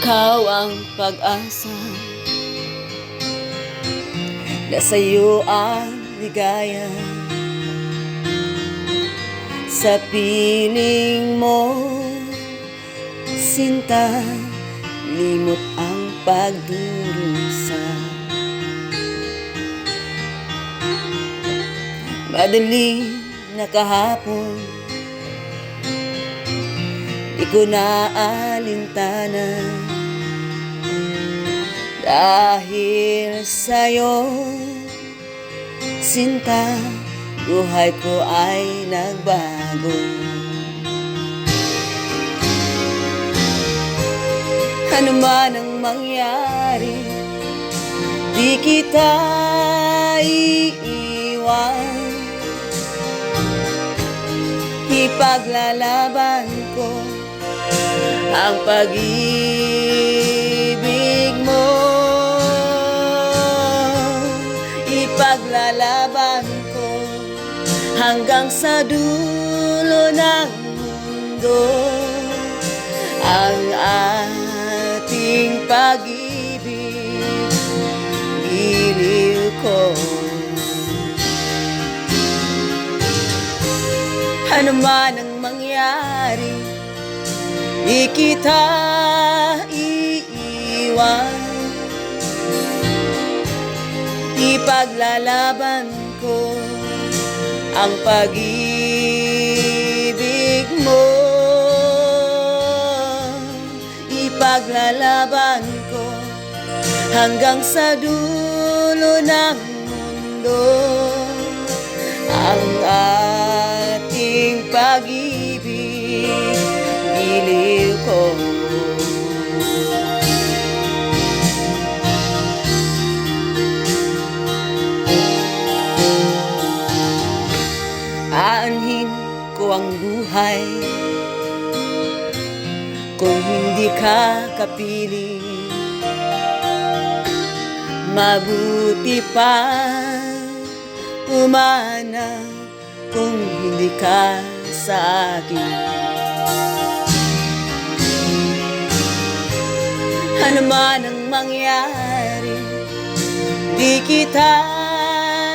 Ikaw ang pag-asa, nasa iyo ang ligaya. Sa piling mo, sinta, limot ang pagdurusa. Madaling na kahapon, di ko naalintana. Dahil sa'yo, sinta, buhay ko ay nagbago. Ano man ang mangyari, di kita iiwan. Ipaglalaban ko ang pag-ibig mo. Ipaglalaban ko hanggang sa dulo ng mundo ang ating pag-ibig. Giliw ko. Ano man ang mangyari, di kita iiwan. Ipaglalaban ko ang pag-ibig mo. Ipaglalaban ko hanggang sa dulo ng mundo ang ating pag-ibig. Giliw ko. Aanhin ko ang buhay kung hindi ka kapiling. Mabuti pa umana kung hindi ka sa akin. Ano man ang mangyari, di kita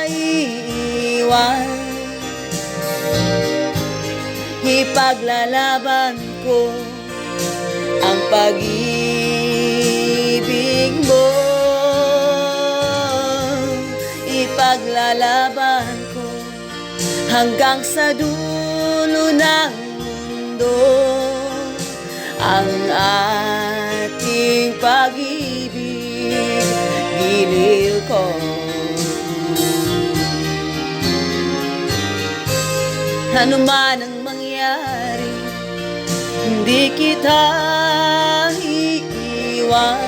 iiwan. Ipaglalaban ko ang pag-ibig mo. Ipaglalaban ko hanggang sa dulo ng mundo ang ating pag-ibig. Giliw ko. Ano man ang mangyari, hindi kita iiwan.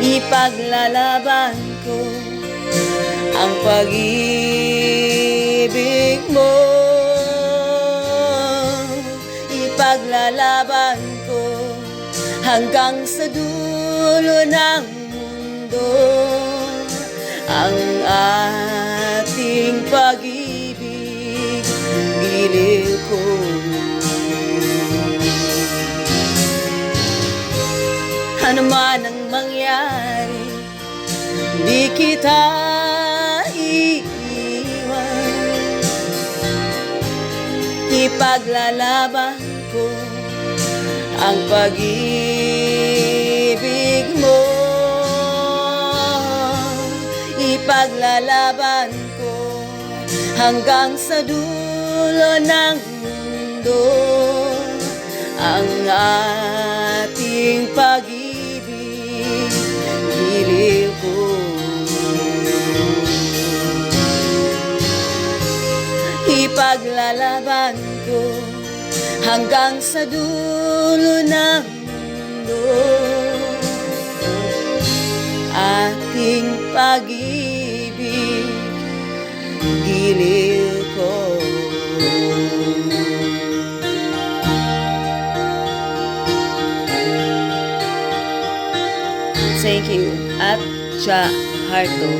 Ipaglalaban ko ang pag-ibig mo. Ipaglalaban ko hanggang sa dulo ng mundo ang ating pag-ibig. Giliw ko. Ano man ang mangyari, di kita iiwan. Ipaglalaban ko ang pag-ibig mo. Ipaglalaban ko hanggang sa dulo ng mundo ang ating pag-ibig. Giliw ko. Ipaglalaban ko hanggang sa dulo ng mundo ating pag-ibig. Giliw ko. Thank you. At Cha Harto.